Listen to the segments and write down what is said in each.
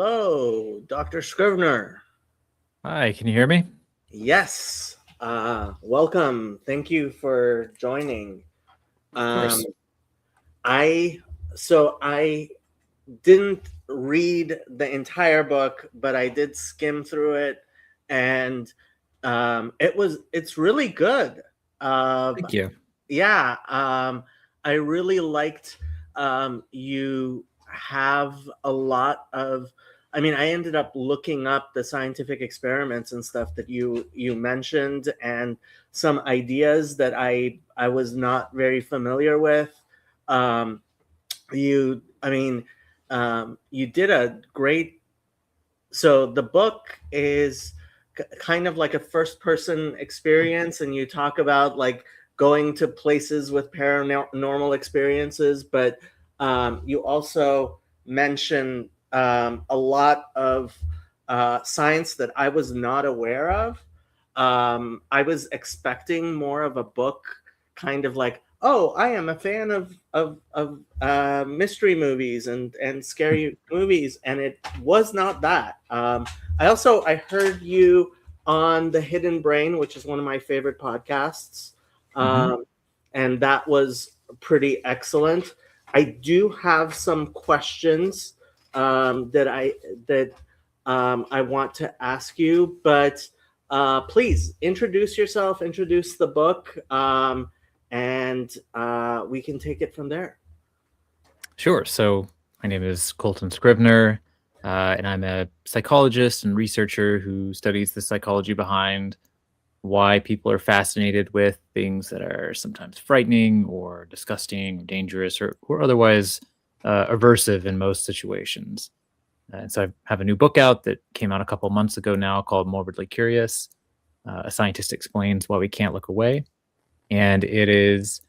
Hello, Dr. Scrivner. Hi, can you hear me? Yes, welcome. Thank you for joining. Of Um, course. I didn't read the entire book, but I did skim through it, and it's really good. Um, Thank you. yeah, I really liked you have a lot of. I mean, I ended up looking up the scientific experiments and stuff that you mentioned, and some ideas that I was not very familiar with. Um, you, I mean, you did a great. So the book is kind of like a first person experience, and you talk about like going to places with paranormal experiences, but you also mention a lot of science that I was not aware of. I was expecting more of a book, kind of like, oh, I am a fan of mystery movies and scary movies, and it was not that. I heard you on the Hidden Brain, which is one of my favorite podcasts, hmm um, and that was pretty excellent. I do have some questions that I want to ask you, but please introduce yourself, introduce the book, and we can take it from there. Sure. So my name is Coltan Scrivner, and I'm a psychologist and researcher who studies the psychology behind why people are fascinated with things that are sometimes frightening or disgusting or dangerous or otherwise aversive in most situations. And so I have a new book out that came out a couple months ago now called Morbidly Curious. A scientist explains why we can't look away. And it is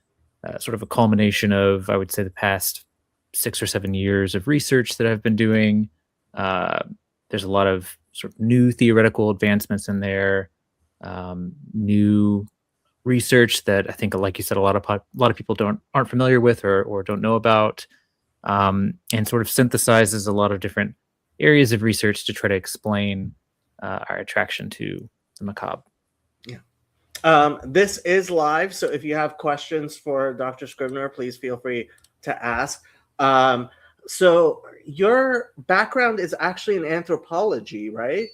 sort of a culmination of, I would say, the past 6 or 7 years of research that I've been doing. Uh, there's a lot of sort of new theoretical advancements in there, new research that I think, like you said, a lot of people aren't familiar with or don't know about, and sort of synthesizes a lot of different areas of research to try to explain our attraction to the macabre. Yeah. This is live, so if you have questions for Dr. Scribner, please feel free to ask. So your background is actually in anthropology, right?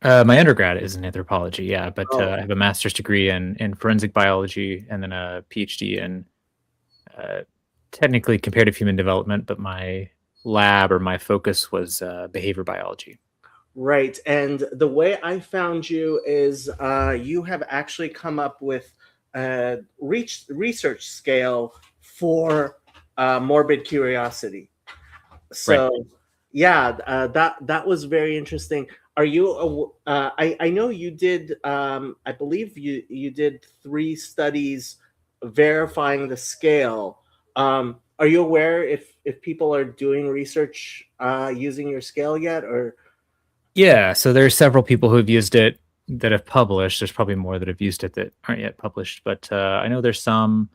My undergrad is in anthropology, yeah, but Oh, I have a master's degree in forensic biology and then a PhD in uh, technically comparative human development, but my lab or my focus was behavior biology. right. And the way I found you is you have actually come up with a research scale for morbid curiosity. Right. So, yeah, that was very interesting. Are you? I know you did. I believe you did 3 studies verifying the scale. Are you aware if people are doing research using your scale yet, or? Yeah, so there's several people who've used it that have published. There's probably more that have used it that aren't yet published, but I know there's some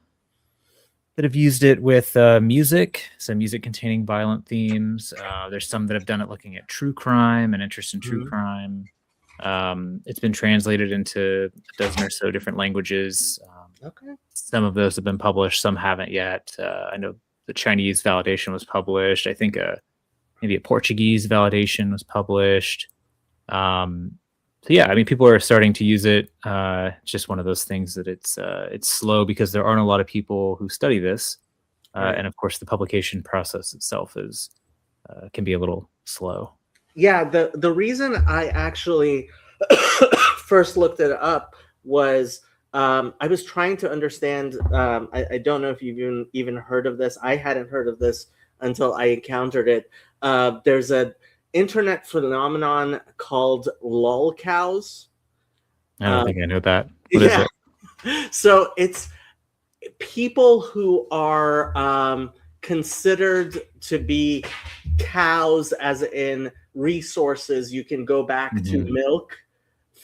that have used it with music, so music containing violent themes. There's some that have done it looking at true crime and interest in true Mhm. crime. It's been translated into a dozen or so different languages. Okay. Some of those have been published, some haven't yet. I know the Chinese validation was published. I think maybe a Portuguese validation was published. Um, so yeah, I mean, people are starting to use it. It's just one of those things that it's slow because there aren't a lot of people who study this, Right. and of course, the publication process itself is can be a little slow. Yeah, the reason I actually first looked it up was I was trying to understand. I don't know if you've even heard of this. I hadn't heard of this until I encountered it. There's a internet phenomenon called lol cows. I don't Uh, think I know that. What is yeah, it? so it's people who are considered to be cows, as in resources you can go back to hmm milk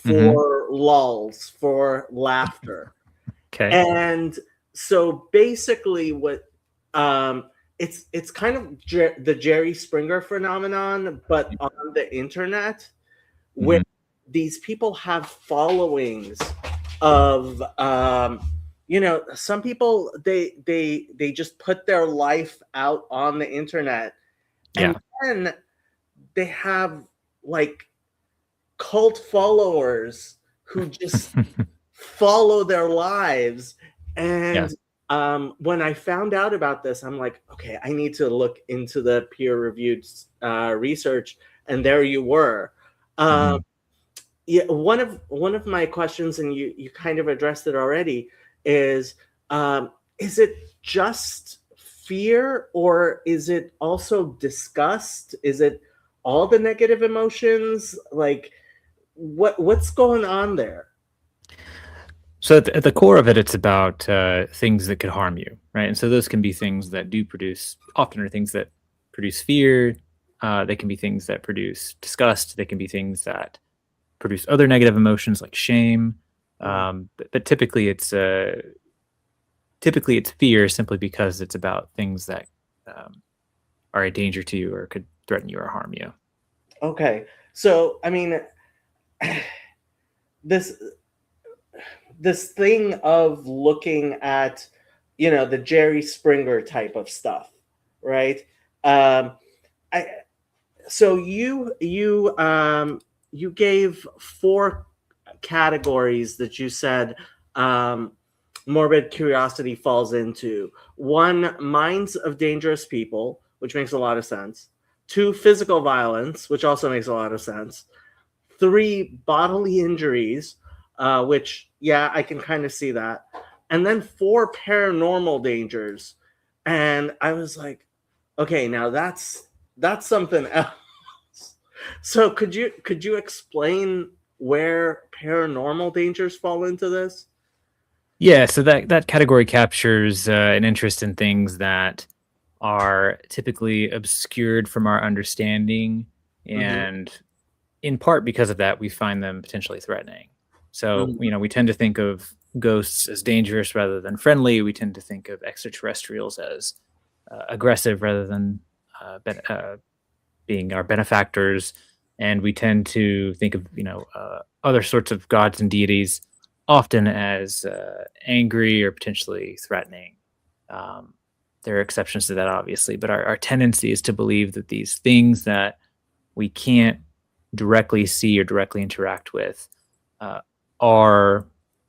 hmm for lulls, for laughter. Okay. And so basically, what um, it's kind of the Jerry Springer phenomenon, but on the internet, where Mhm. these people have followings of some people they just put their life out on the internet, and Yeah. then they have like cult followers who just follow their lives. Yeah. And when I found out about this, I'm like, okay, I need to look into the peer-reviewed research. And there you were. Um, Mhm. yeah, one of my questions, and you kind of addressed it already, is it just fear, or is it also disgust? Is it all the negative emotions? Like, what's going on there? So at the core of it, it's about things that could harm you, right? And so those can be things that do produce, often are things that produce fear. They can be things that produce disgust. They can be things that produce other negative emotions like shame. Mm. But typically it's fear simply because it's about things that are a danger to you or could threaten you or harm you. Okay, so I mean, this this thing of looking at, the Jerry Springer type of stuff, right? Um, I so you gave four categories that you said um, morbid curiosity falls into. One, minds of dangerous people, which makes a lot of sense. Two, physical violence, which also makes a lot of sense. Three, bodily injuries, which, yeah, I can kind of see that. And then four, paranormal dangers. And I was like, okay, now that's something else. So could you explain where paranormal dangers fall into this? Yeah, so that category captures an interest in things that are typically obscured from our understanding, Mm-hmm. and in part because of that, we find them potentially threatening. So, Mm-hmm. we tend to think of ghosts as dangerous rather than friendly. We tend to think of extraterrestrials as aggressive rather than being our benefactors, and we tend to think of other sorts of gods and deities often as angry or potentially threatening. Um, there are exceptions to that, obviously, but our tendency is to believe that these things that we can't directly see or directly interact with uh, are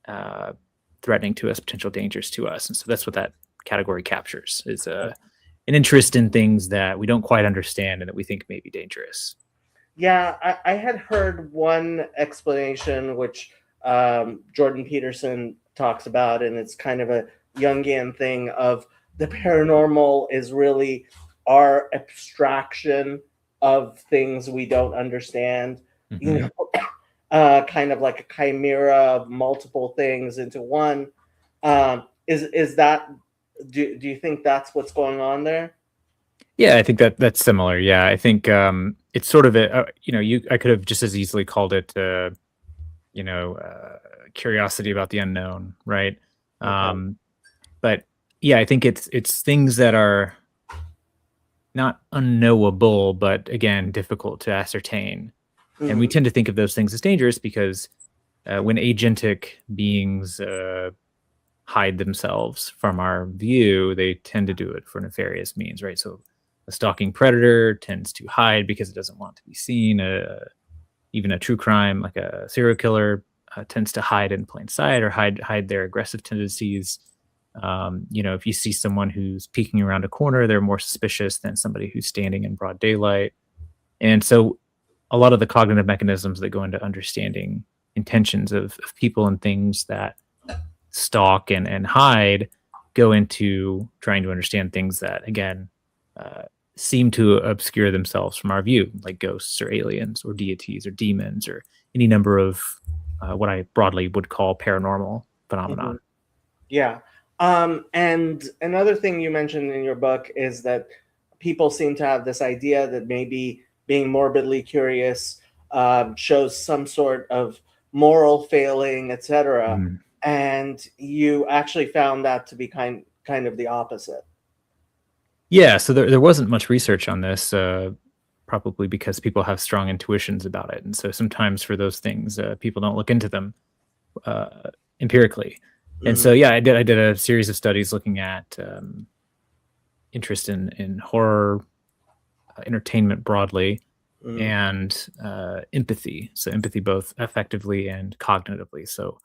uh, threatening to us, potential dangers to us, and so that's what that category captures is an interest in things that we don't quite understand and that we think may be dangerous. Yeah, I had heard one explanation which Jordan Peterson talks about, and it's kind of a Jungian thing of the paranormal is really our abstraction of things we don't understand. You Hmm. know, kind of like a chimera of multiple things into one. Is that do you think that's what's going on there? Yeah, I think that's similar. Yeah, I think it's sort of you I could have just as easily called it you know uh, curiosity about the unknown, right? Okay. Um, but yeah, I think it's things that are not unknowable, but again difficult to ascertain, and we Mhm. tend to think of those things as dangerous because when agentic beings hide themselves from our view, they tend to do it for nefarious means, right? So a stalking predator tends to hide because it doesn't want to be seen. Even a true crime, like a serial killer, tends to hide in plain sight or hide their aggressive tendencies. If you see someone who's peeking around a corner, they're more suspicious than somebody who's standing in broad daylight. And so, a lot of the cognitive mechanisms that go into understanding intentions of people and things that stalk and hide go into trying to understand things that again uh, seem to obscure themselves from our view, like ghosts or aliens or deities or demons or any number of what I broadly would call paranormal Mhm. phenomenon. Yeah. And another thing you mentioned in your book is that people seem to have this idea that maybe being morbidly curious shows some sort of moral failing, etc. Mhm. And you actually found that to be kind of the opposite. Yeah, so there wasn't much research on this, probably because people have strong intuitions about it, and so sometimes for those things, people don't look into them empirically. And so, Hmm. yeah, I did a series of studies looking at interest in horror, entertainment broadly, Hmm. and empathy. So empathy both affectively and cognitively. So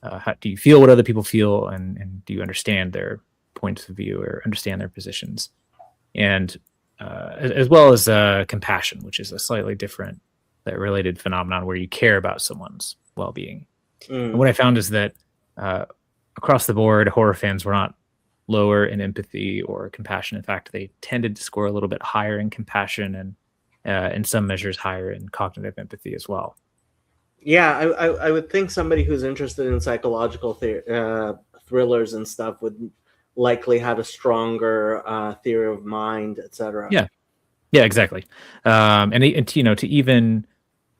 how do you feel what other people feel, and do you understand their points of view or understand their positions? And as well as compassion, which is a slightly different, related phenomenon where you care about someone's well-being. And Mm. what I found is that uh, across the board, horror fans were not lower in empathy or compassion. In fact, they tended to score a little bit higher in compassion and, in some measures, higher in cognitive empathy as well. Yeah, I would think somebody who's interested in psychological thrillers and stuff would likely have a stronger theory of mind, etc. Yeah, yeah, exactly. And to even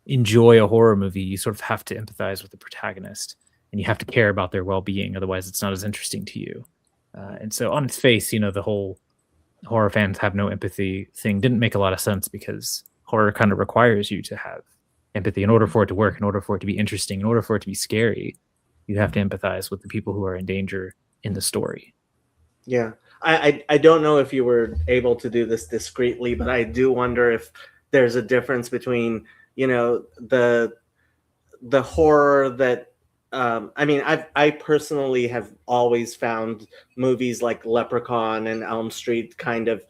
enjoy a horror movie, you sort of have to empathize with the protagonist, and you have to care about their well-being. Otherwise, it's not as interesting to you. And so, on its face, the whole horror fans have no empathy thing didn't make a lot of sense because horror kind of requires you to have empathy in order for it to work, in order for it to be interesting, in order for it to be scary. You have to empathize with the people who are in danger in the story. Yeah, I don't know if you were able to do this discreetly, but I do wonder if there's a difference between the horror that I mean, I personally have always found movies like Leprechaun and Elm Street kind of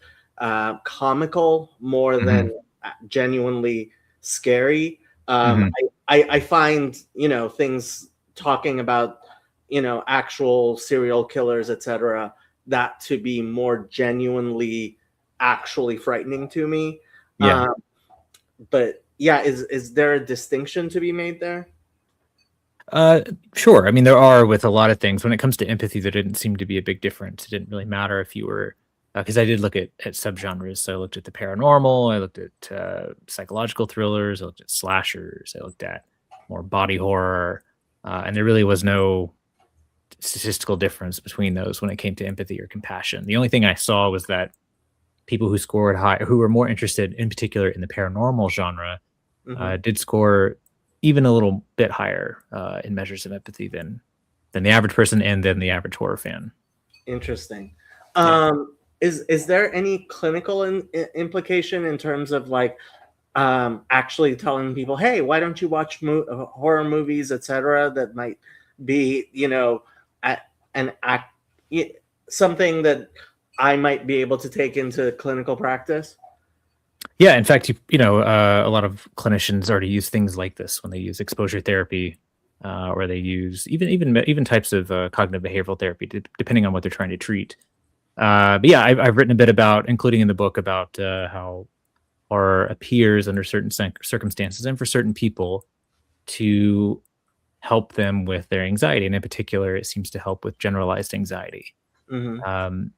comical more than Hmm. genuinely scary. Hmm. I find things talking about actual serial killers, etc., that to be more genuinely actually frightening to me. Yeah. But yeah, is there a distinction to be made there? Uh, sure. I mean, there are with a lot of things. When it comes to empathy, there didn't seem to be a big difference. It didn't really matter if you were, because I did look at subgenres. So I looked at the paranormal, I looked at psychological thrillers, I looked at slashers, I looked at more body horror, and there really was no statistical difference between those when it came to empathy or compassion. The only thing I saw was that people who scored high, who were more interested in particular in the paranormal genre, Hmm. did score even a little bit higher in measures of empathy than the average person and than the average horror fan. Interesting. Yeah. Is there any clinical implication in terms of like actually telling people, hey, why don't you watch horror movies, etc., that might be, a, an act, something that I might be able to take into clinical practice? Yeah, in fact, a lot of clinicians already use things like this when they use exposure therapy, or they use even types of cognitive behavioral therapy, depending on what they're trying to treat. But yeah, I've written a bit about, including in the book, about how horror appears under certain circumstances and for certain people to help them with their anxiety, and in particular, it seems to help with generalized anxiety. Hmm. Um,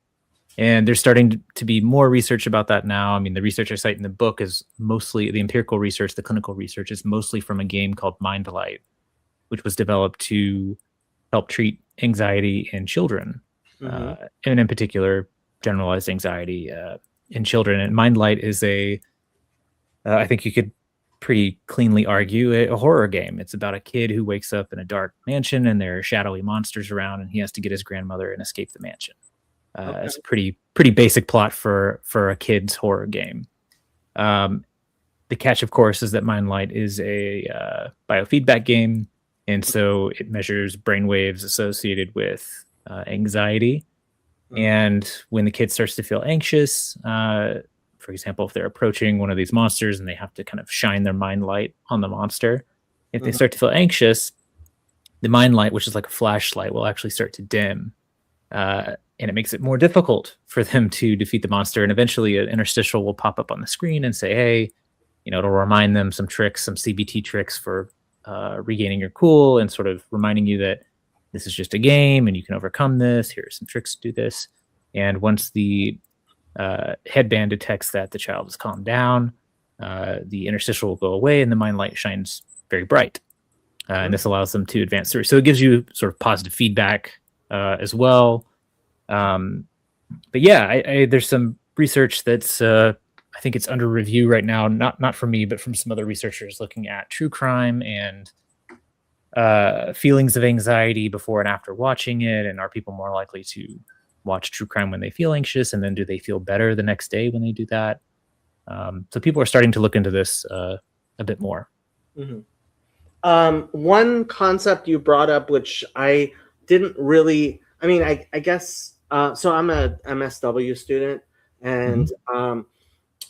and there's starting to be more research about that now. I mean, the research I cite in the book is mostly the empirical research, the clinical research is mostly from a game called Mindlight, which was developed to help treat anxiety in children, Hmm. and in particular, generalized anxiety in children. And Mindlight is I think you could pretty cleanly argue a horror game. It's about a kid who wakes up in a dark mansion and there are shadowy monsters around, and he has to get his grandmother and escape the mansion. Okay. It's a pretty basic plot for a kid's horror game. Um, the catch, of course, is that Mindlight is a biofeedback game, and so it measures brain waves associated with anxiety. Hmm. And when the kid starts to feel anxious, for example, if they're approaching one of these monsters and they have to kind of shine their mind light on the monster, if they Hmm. start to feel anxious, the mind light, which is like a flashlight, will actually start to dim, and it makes it more difficult for them to defeat the monster. And eventually, an interstitial will pop up on the screen and say, "Hey," it'll remind them some tricks, some CBT tricks for regaining your cool, and sort of reminding you that this is just a game and you can overcome this. Here are some tricks to do this. And once the headband detects that the child has calmed down, the interstitial will go away and the mind light shines very bright. And this allows them to advance through. So it gives you sort of positive feedback as well. Um, but yeah, there's some research that's I think it's under review right now, not from me, but from some other researchers looking at true crime and feelings of anxiety before and after watching it, and are people more likely to watch true crime when they feel anxious, and then do they feel better the next day when they do that? So people are starting to look into this a bit more. One concept you brought up, which I didn't really, I mean, I guess, so I'm a MSW student, and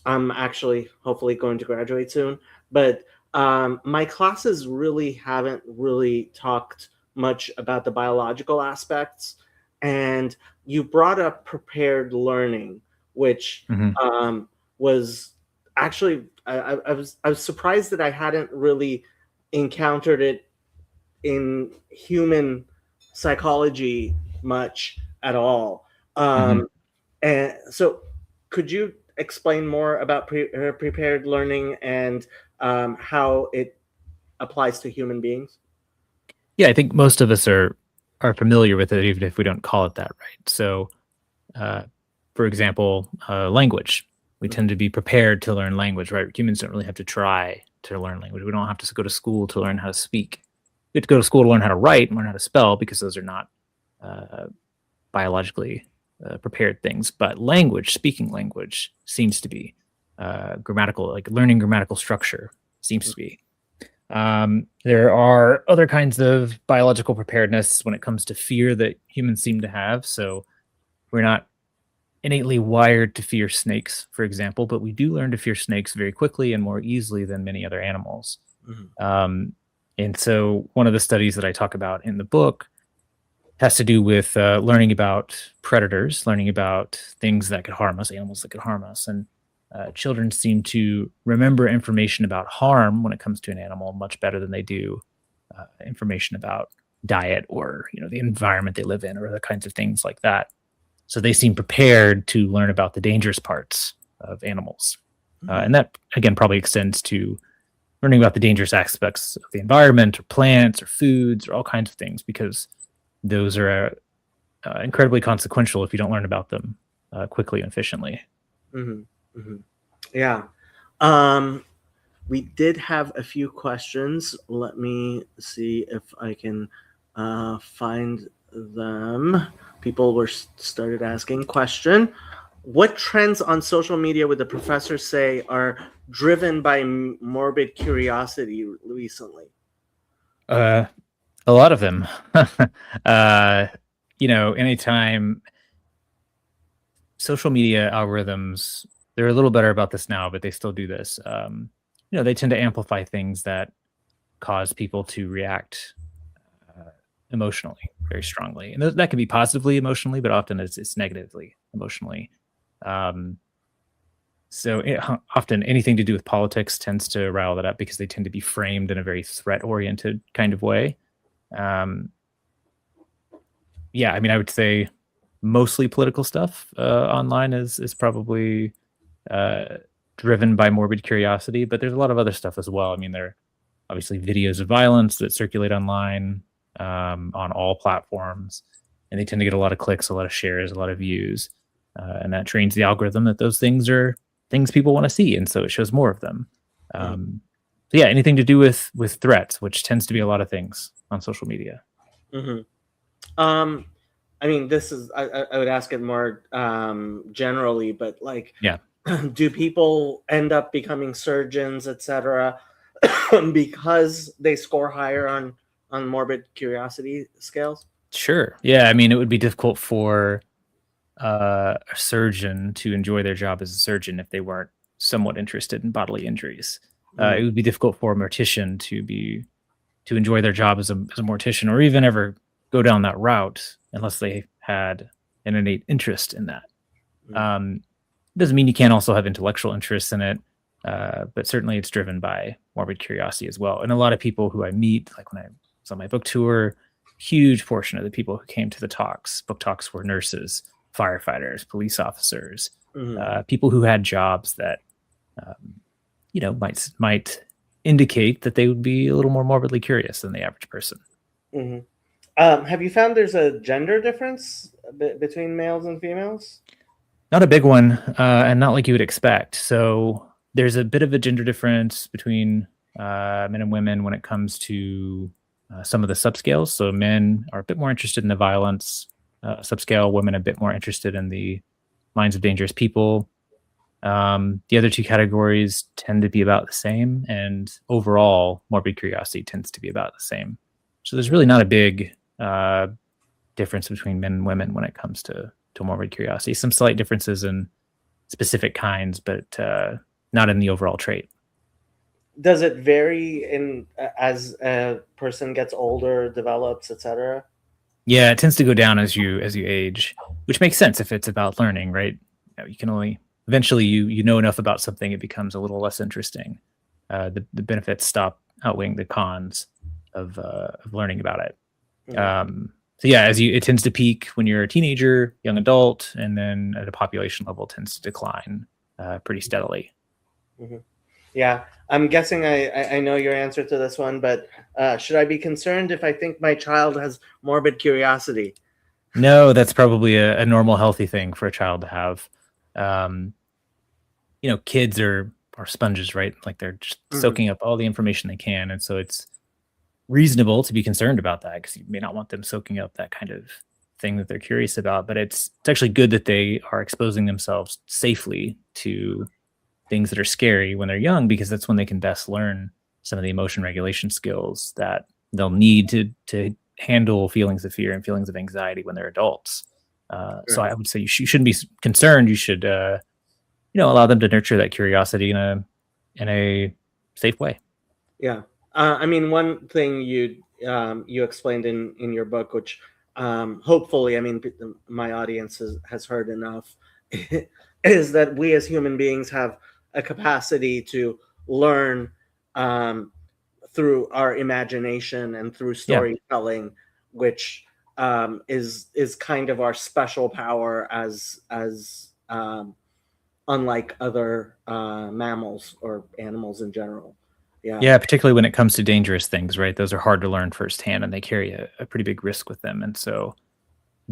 I'm actually hopefully going to graduate soon, but my classes really haven't really talked much about the biological aspects. And you brought up prepared learning, which was actually, I was surprised that I hadn't really encountered it in human psychology much at all. And so could you explain more about prepared learning and how it applies to human beings? Yeah, I think most of us are familiar with it, even if we don't call it that, right? So, for example, language. We tend to be prepared to learn language, right? Humans don't really have to try to learn language. We don't have to go to school to learn how to speak. We have to go to school to learn how to write and learn how to spell, because those are not biologically prepared things. But language, speaking language, seems to be grammatical, like learning grammatical structure seems to be. There are other kinds of biological preparedness when it comes to fear that humans seem to have. So we're not innately wired to fear snakes, for example, but we do learn to fear snakes very quickly and more easily than many other animals. And so one of the studies that I talk about in the book has to do with learning about predators, learning about things that could harm us, animals that could harm us. And children seem to remember information about harm when it comes to an animal much better than they do information about diet or, the environment they live in or other kinds of things like that. So they seem prepared to learn about the dangerous parts of animals. And that, again, probably extends to learning about the dangerous aspects of the environment or plants or foods or all kinds of things, because those are incredibly consequential if you don't learn about them quickly and efficiently. Yeah. We did have a few questions. Let me see if I can find them. People were started asking. Question: what trends on social media would the professor say are driven by morbid curiosity recently? A lot of them. Anytime social media algorithms, they're a little better about this now, but they still do this. They tend to amplify things that cause people to react emotionally very strongly, and that can be positively emotionally, but often it's negatively emotionally. Often anything to do with politics tends to rile that up, because they tend to be framed in a very threat-oriented kind of way. I would say mostly political stuff online is probably driven by morbid curiosity, but there's a lot of other stuff as well. There are obviously videos of violence that circulate online on all platforms, and they tend to get a lot of clicks, a lot of shares, a lot of views, and that trains the algorithm that those things are things people want to see, and so it shows more of them. Anything to do with threats, which tends to be a lot of things on social media. This is, I would ask it more generally, but Yeah. Do people end up becoming surgeons, etc., because they score higher on morbid curiosity scales? Sure. Yeah. It would be difficult for a surgeon to enjoy their job as a surgeon if they weren't somewhat interested in bodily injuries. It would be difficult for a mortician to enjoy their job as a mortician, or even ever go down that route, unless they had an innate interest in that. Doesn't mean you can't also have intellectual interests in it, but certainly it's driven by morbid curiosity as well. And a lot of people who I meet, like when I was on my book tour, huge portion of the people who came to the book talks, were nurses, firefighters, police officers, people who had jobs that, might indicate that they would be a little more morbidly curious than the average person. Have you found there's a gender difference between males and females? Not a big one, and not like you would expect. So there's a bit of a gender difference between men and women when it comes to some of the subscales. So men are a bit more interested in the violence subscale, women a bit more interested in the minds of dangerous people. The other two categories tend to be about the same, and overall, morbid curiosity tends to be about the same. So there's really not a big difference between men and women when it comes to morbid curiosity. Some slight differences in specific kinds, but not in the overall trait. Does it vary in as a person gets older, develops, etc.? Yeah, it tends to go down as you age, which makes sense if it's about learning, right? You can only eventually you know enough about something, it becomes a little less interesting. The benefits stop outweighing the cons of learning about it. Mm-hmm. So yeah, it tends to peak when you're a teenager, young adult, and then at a population level tends to decline pretty steadily. Mm-hmm. Yeah, I'm guessing I know your answer to this one, but should I be concerned if I think my child has morbid curiosity? No, that's probably a normal, healthy thing for a child to have. Kids are sponges, right? Like they're just soaking up all the information they can, and so it's reasonable to be concerned about that because you may not want them soaking up that kind of thing that they're curious about. But it's actually good that they are exposing themselves safely to things that are scary when they're young, because that's when they can best learn some of the emotion regulation skills that they'll need to handle feelings of fear and feelings of anxiety when they're adults. So I would say you shouldn't be concerned. You should, allow them to nurture that curiosity in a safe way. Yeah. I mean, one thing you explained in your book, which hopefully, I mean, my audience has heard enough, is that we as human beings have a capacity to learn through our imagination and through storytelling, which is kind of our special power as unlike other mammals or animals in general. Yeah, particularly when it comes to dangerous things, right? Those are hard to learn firsthand, and they carry a pretty big risk with them. And so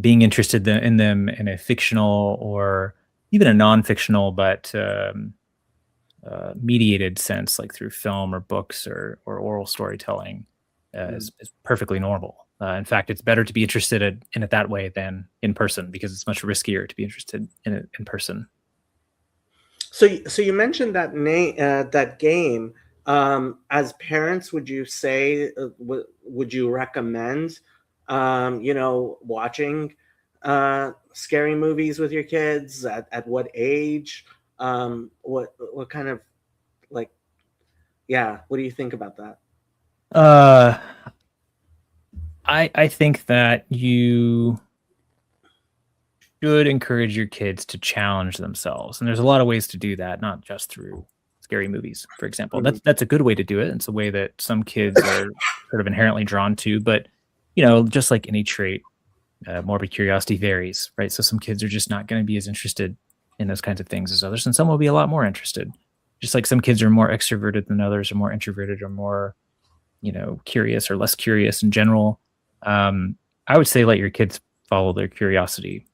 being interested in them in a fictional or even a non-fictional but mediated sense, like through film or books or oral storytelling, is perfectly normal. In fact, it's better to be interested in it that way than in person, because it's much riskier to be interested in it in person. So you mentioned that game. As parents, would you say would you recommend watching scary movies with your kids? At what age? What kind of what do you think about that? I think that you should encourage your kids to challenge themselves, and there's a lot of ways to do that, not just through scary movies, for example. That's a good way to do it. It's a way that some kids are sort of inherently drawn to, but just like any trait, morbid curiosity varies, right? So some kids are just not going to be as interested in those kinds of things as others, and some will be a lot more interested. Just like some kids are more extroverted than others, or more introverted, or more curious or less curious in general. I would say let your kids follow their curiosity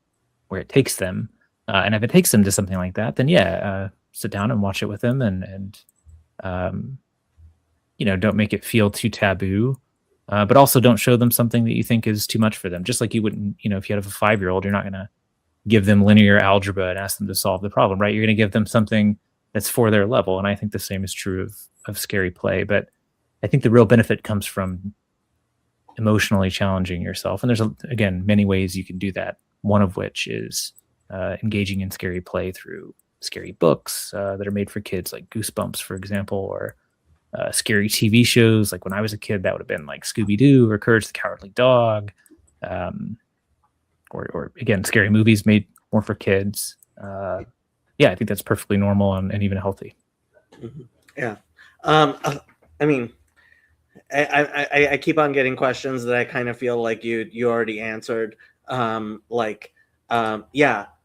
where it takes them, and if it takes them to something like that, then sit down and watch it with them, and don't make it feel too taboo, but also don't show them something that you think is too much for them. Just like you wouldn't, if you have a 5-year-old, you're not going to give them linear algebra and ask them to solve the problem, right? You're going to give them something that's for their level, and I think the same is true of scary play. But I think the real benefit comes from emotionally challenging yourself, and there's again many ways you can do that. One of which is engaging in scary play through scary books that are made for kids, like Goosebumps, for example, or scary TV shows. Like when I was a kid, that would have been like Scooby-Doo or Courage the Cowardly Dog, or again, scary movies made more for kids. I think that's perfectly normal and even healthy. Mm-hmm. Yeah. I mean, I keep on getting questions that I kind of feel like you already answered.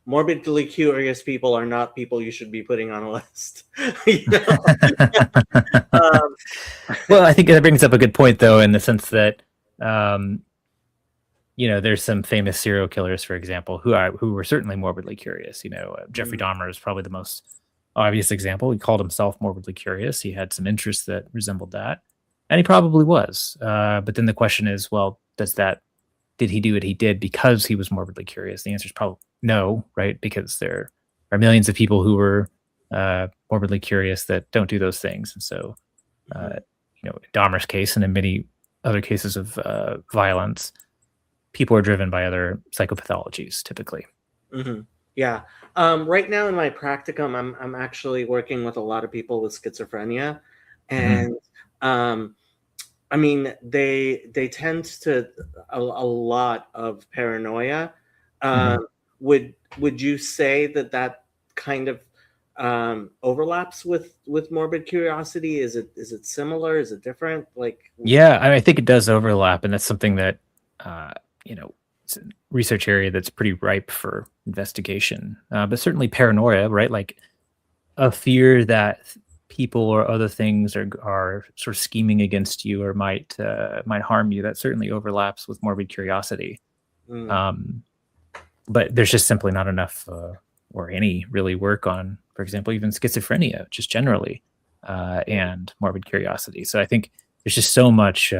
Morbidly curious people are not people you should be putting on a list. Well, I think that brings up a good point, though, in the sense that there's some famous serial killers, for example, who were certainly morbidly curious. Jeffrey Mm, Dahmer is probably the most obvious example. He called himself morbidly curious. He had some interests that resembled that, and he probably was. But then the question is, well, did he do what he did because he was morbidly curious? The answer is probably no, right? Because there are millions of people who were morbidly curious that don't do those things, and so mhm, in Dahmer's case and in many other cases of violence, people are driven by other psychopathologies typically. mhm. Yeah. Right now in my practicum, I'm actually working with a lot of people with schizophrenia, Hmm. and um, I mean they tend to a lot of paranoia. Hmm. Would you say that that kind of overlaps with morbid curiosity? Is it similar? Is it different? Like, Yeah, I think it does overlap, and that's something that uh, it's a research area that's pretty ripe for investigation. But certainly paranoia, right? Like a fear that people or other things are sort of scheming against you or might harm you. That certainly overlaps with morbid curiosity. mm, Um, but there's just simply not enough or any really work on, for example, even schizophrenia, just generally, and morbid curiosity. So I think there's just so much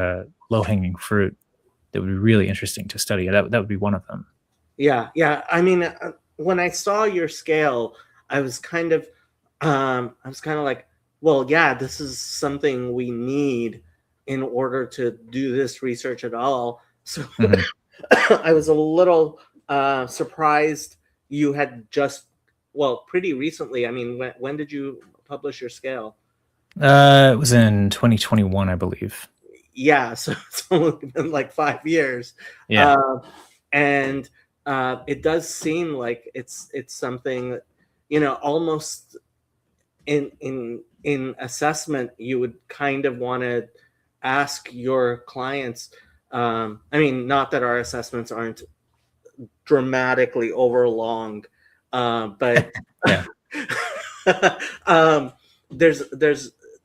low hanging fruit that would be really interesting to study. That would be one of them. yeah, yeah. I mean, when I saw your scale, I was kind of like, well, yeah, this is something we need in order to do this research at all. So Hmm. I was a little surprised you had just, well, pretty recently. I mean, when did you publish your scale? It was in 2021, I believe. Yeah, so it's only been like 5 years. Yeah. Uh, and it does seem like it's something that, almost in assessment, you would kind of want to ask your clients. I mean, not that our assessments aren't dramatically overlong, but Yeah. um, there's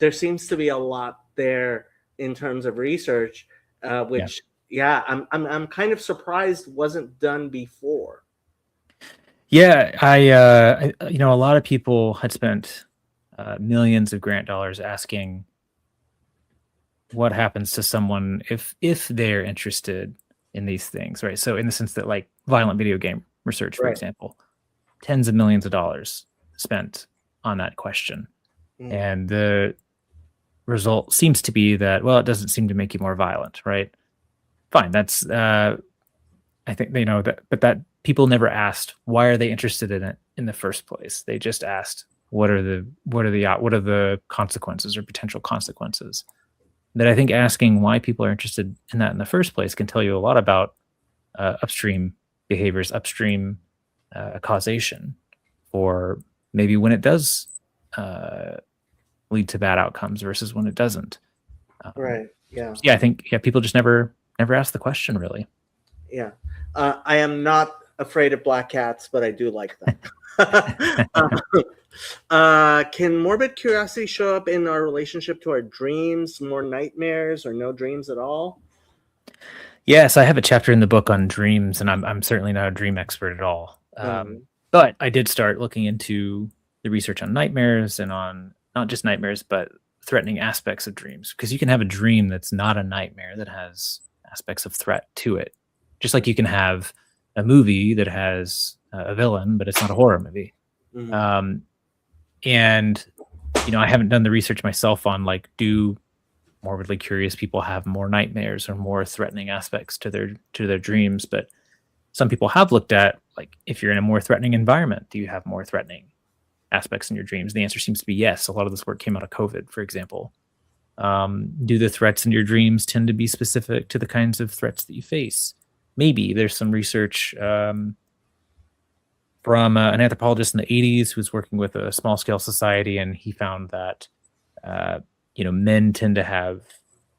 there seems to be a lot there in terms of research, Yeah. which, yeah, I'm kind of surprised wasn't done before. Yeah. A lot of people had spent millions of grant dollars asking what happens to someone if they're interested in these things, right? So in the sense that like violent video game research, for Right. example, tens of millions of dollars spent on that question. Mm, And the result seems to be that, well, it doesn't seem to make you more violent, right? Fine. That's I think that, but that people never asked why are they interested in it in the first place. They just asked what are the consequences or potential consequences. That I think asking why people are interested in that in the first place can tell you a lot about upstream behaviors, upstream causation, or maybe when it does uh, lead to bad outcomes versus when it doesn't. Um, right. Yeah. yeah, I think people just never ask the question really. Yeah. I am not afraid of black cats, but I do like them. Can morbid curiosity show up in our relationship to our dreams, more nightmares, or no dreams at all? Yes, I have a chapter in the book on dreams, and I'm certainly not a dream expert at all. Um, But I did start looking into the research on nightmares and on not just nightmares, but threatening aspects of dreams. Because you can have a dream that's not a nightmare that has aspects of threat to it, just like you can have a movie that has a villain, but it's not a horror movie. mhm. Um, and I haven't done the research myself on like do morbidly curious people have more nightmares or more threatening aspects to their dreams, but some people have looked at like if you're in a more threatening environment, do you have more threatening aspects in your dreams? The answer seems to be yes. A lot of this work came out of COVID, for example. Do the threats in your dreams tend to be specific to the kinds of threats that you face? Maybe there's some research from an anthropologist in the 80s who's working with a small scale society, and he found that uh, men tend to have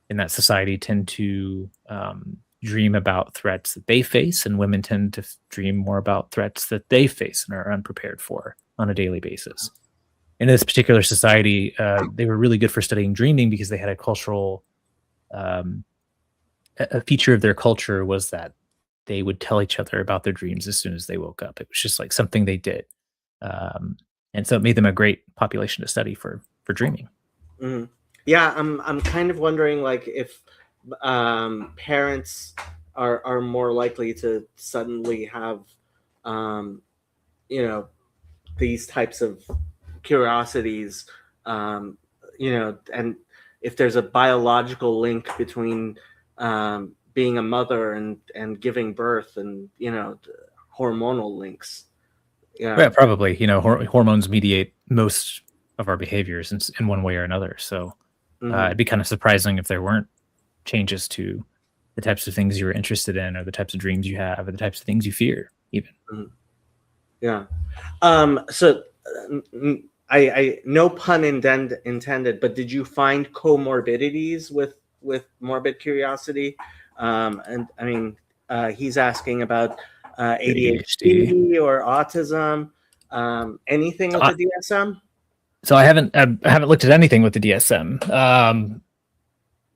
in that society tend to dream about threats that they face, and women tend to dream more about threats that they face and are unprepared for on a daily basis. In this particular society, they were really good for studying dreaming because they had a cultural, a feature of their culture was that they would tell each other about their dreams as soon as they woke up. It was just like something they did. Um, and so it made them a great population to study for dreaming. Mhm. Yeah, I'm kind of wondering like if parents are more likely to suddenly have um, you know, these types of curiosities, um, and if there's a biological link between being a mother and giving birth, and hormonal links. Yeah. Yeah, probably. Hormones mediate most of our behaviors in one way or another. So Hmm. it'd be kind of surprising if there weren't changes to the types of things you were interested in, or the types of dreams you have, or the types of things you fear, even. Hmm. Yeah. So, I no pun intended, but did you find comorbidities with morbid curiosity? And I mean, he's asking about ADHD. ADHD or autism. Anything So with the DSM? I haven't looked at anything with the DSM.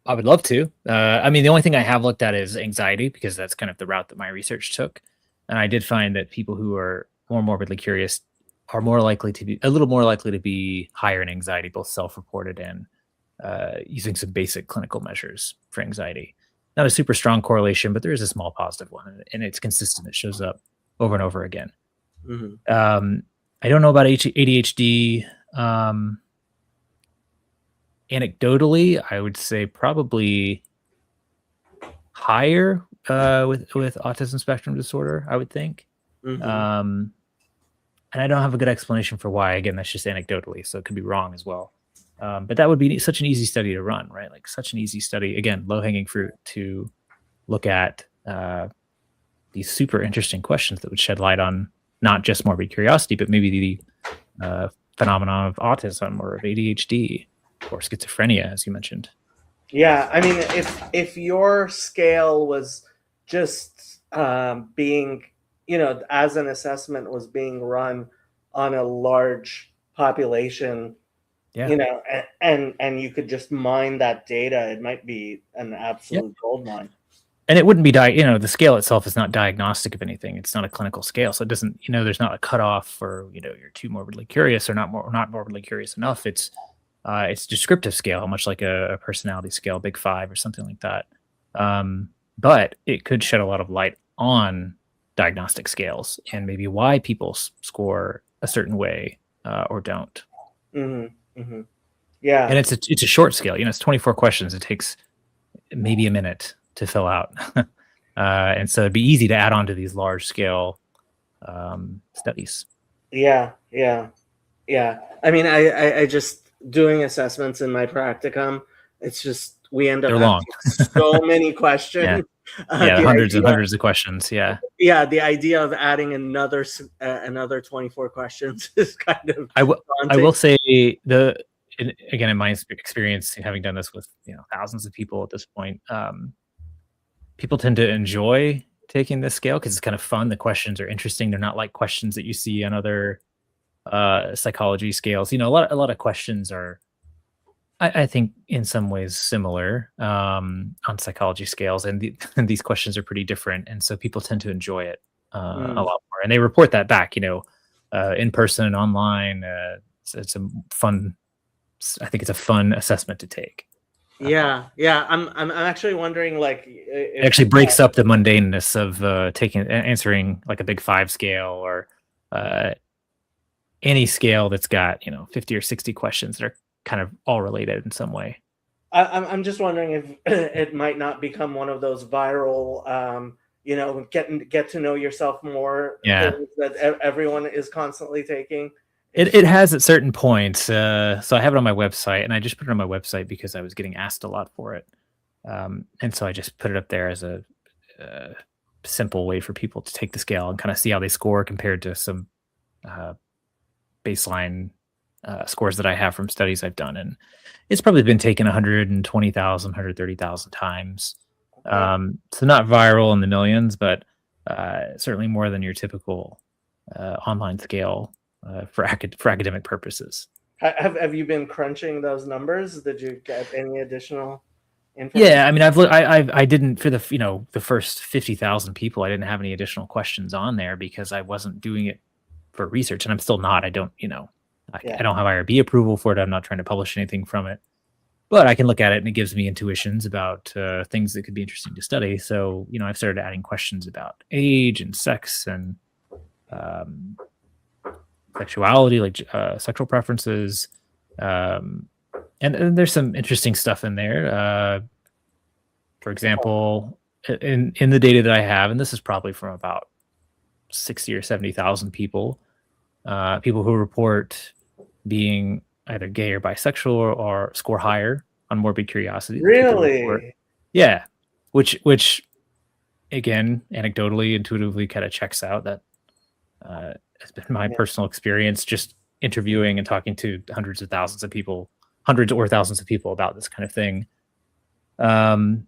I would love to. I mean, the only thing I have looked at is anxiety, because that's kind of the route that my research took. And I did find that people who are more morbidly curious are a little more likely to be higher in anxiety, both self-reported and using some basic clinical measures for anxiety. Not a super strong correlation, but there is a small positive one, and it's consistent. It shows up over and over again. Hmm. I don't know about ADHD. Anecdotally, I would say probably higher with autism spectrum disorder, I would think. Hmm. And I don't have a good explanation for why. Again, that's just anecdotally, so it could be wrong as well. But that would be such an easy study to run, right? Like such an easy study. Again, low hanging fruit to look at these super interesting questions that would shed light on not just morbid curiosity, but maybe the phenomenon of autism or of ADHD or schizophrenia, as you mentioned. Yeah, I mean, if your scale was just being, as an assessment was being run on a large population, Yeah. and you could just mine that data, it might be an Yeah. absolute gold mine. And it wouldn't be the scale itself is not diagnostic of anything. It's not a clinical scale. So it doesn't, there's not a cutoff for, you're too morbidly curious or not morbidly curious enough. It's a descriptive scale, much like a personality scale, Big Five or something like that. But it could shed a lot of light on diagnostic scales and maybe why people score a certain way or don't. Hmm. Hmm. Yeah. And it's a short scale. It's 24 questions. It takes maybe a minute to fill out. And so it'd be easy to add on to these large scale studies. Yeah. Yeah. Yeah. I mean, I just doing assessments in my practicum. It's just we end up They're long. asking so many questions. Yeah. The Hundreds and idea- hundreds of questions. Yeah. Yeah, the idea of adding another 24 questions is kind of I daunting. will say again, in my experience, having done this with thousands of people at this point, people tend to enjoy taking this scale because it's kind of fun. The questions are interesting. They're not like questions that you see on other psychology scales. A lot of questions are, I think, in some ways similar on psychology scales, and and these questions are pretty different, and so people tend to enjoy it a lot more, and they report that back, in person and online. It's a fun. I think it's a fun assessment to take. Yeah, I'm actually wondering, like, It actually breaks up the mundaneness of answering like a Big Five scale or any scale that's got 50 or 60 questions that are kind of all related in some way. I'm just wondering if it might not become one of those viral, get to know yourself more things that everyone is constantly taking. It has at certain points. So I have it on my website, and I just put it on my website because I was getting asked a lot for it. And so I just put it up there as a simple way for people to take the scale and kind of see how they score compared to some baseline scores that I have from studies I've done. And it's probably been taken 120,000, 130,000 times. So not viral in the millions, but certainly more than your typical online scale for academic purposes. Have you been crunching those numbers? Did you get any additional? information? Yeah, I mean, I didn't for the first 50,000 people, I didn't have any additional questions on there because I wasn't doing it for research, and I'm still not. I don't, Yeah. I don't have IRB approval for it. I'm not trying to publish anything from it, but I can look at it and it gives me intuitions about things that could be interesting to study. So, I've started adding questions about age and sex and um, sexuality, like sexual preferences, um, and there's some interesting stuff in there. For example, in the data that I have, and this is probably from about 60 or 70,000 people, people who report being either gay or bisexual or score higher on morbid curiosity than people who report, Really? yeah, which again, anecdotally, intuitively kind of checks out. That has been my Yeah. personal experience just interviewing and talking to hundreds or thousands of people about this kind of thing. Um,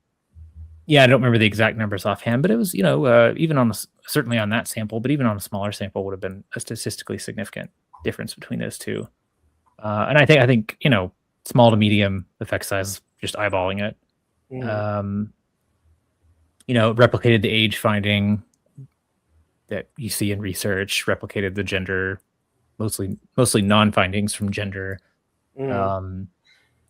Yeah, I don't remember the exact numbers offhand, but it was, even certainly on that sample, but even on a smaller sample would have been a statistically significant difference between those two. And I think, small to medium effect size, just eyeballing it, Mm. um, replicated the age finding that you see in research, replicated the gender, mostly non-findings from gender. Mm. Um,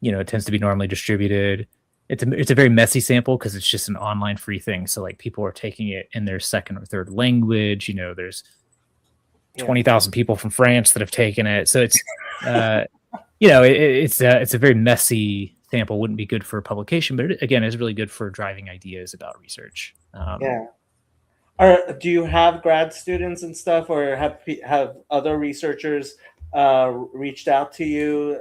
it tends to be normally distributed. It's a very messy sample because it's just an online free thing. So like people are taking it in their second or third language. There's Yeah. 20,000 people from France that have taken it. So it's it's a very messy sample. Wouldn't be good for publication, but it, again, is really good for driving ideas about research. Yeah. Do you have grad students and stuff, or have other researchers reached out to you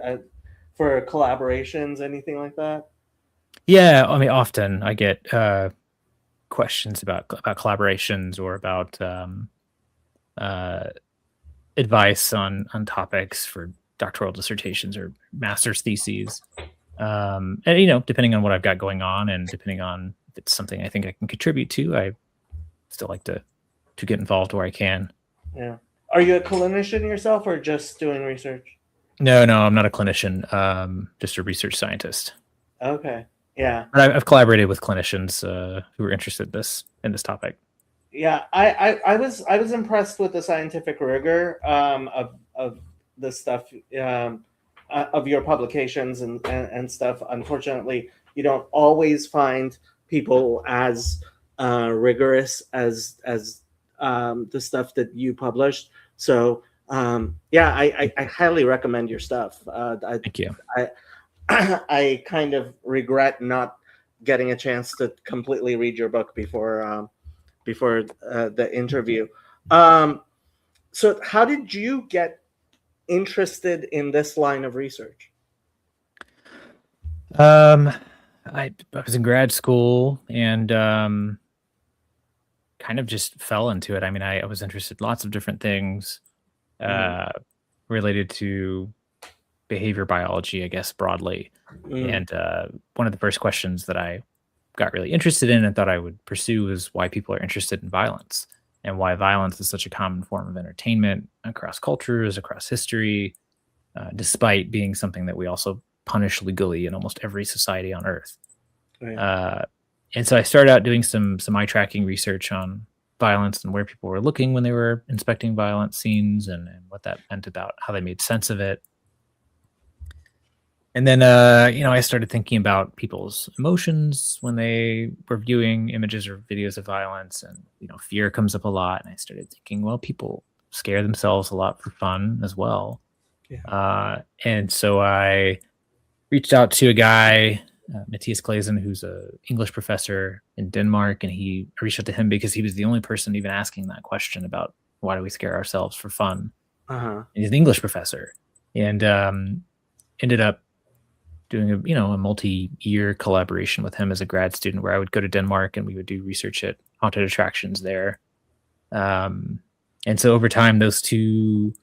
for collaborations, anything like that? Yeah, I mean, often I get questions about collaborations or about uh, advice on topics for doctoral dissertations or master's theses. And depending on what I've got going on and depending on if it's something I think I can contribute to, I still like to get involved where I can. Yeah. Are you a clinician yourself, or just doing research? No, I'm not a clinician. Just a research scientist. Okay. Yeah. But I've collaborated with clinicians who are interested in this topic. Yeah. I was impressed with the scientific rigor of the stuff, of your publications and stuff. Unfortunately, you don't always find people as rigorous as the stuff that you published. So yeah, I highly recommend your stuff. Thank you. I I kind of regret not getting a chance to completely read your book before the interview. Um, so, how did you get interested in this line of research? Um, I was in grad school and kind of just fell into it. I mean, I was interested in lots of different things Mm, uh, related to behavior biology, I guess, broadly. mm, And one of the first questions that I got really interested in and thought I would pursue is why people are interested in violence and why violence is such a common form of entertainment across cultures, across history, despite being something that we also punish legally in almost every society on Earth. right. And so I started out doing some eye tracking research on violence and where people were looking when they were inspecting violent scenes and what that meant about how they made sense of it. And then, I started thinking about people's emotions when they were viewing images or videos of violence, and fear comes up a lot. And I started thinking, well, people scare themselves a lot for fun as well. Yeah. And so I reached out to a guy, Matthias Claesen, who's a English professor in Denmark, and I reached out to him because he was the only person even asking that question about why do we scare ourselves for fun. Uh-huh. And he's an English professor, and ended up doing a multi-year collaboration with him as a grad student, where I would go to Denmark and we would do research at haunted attractions there. And so over time, those two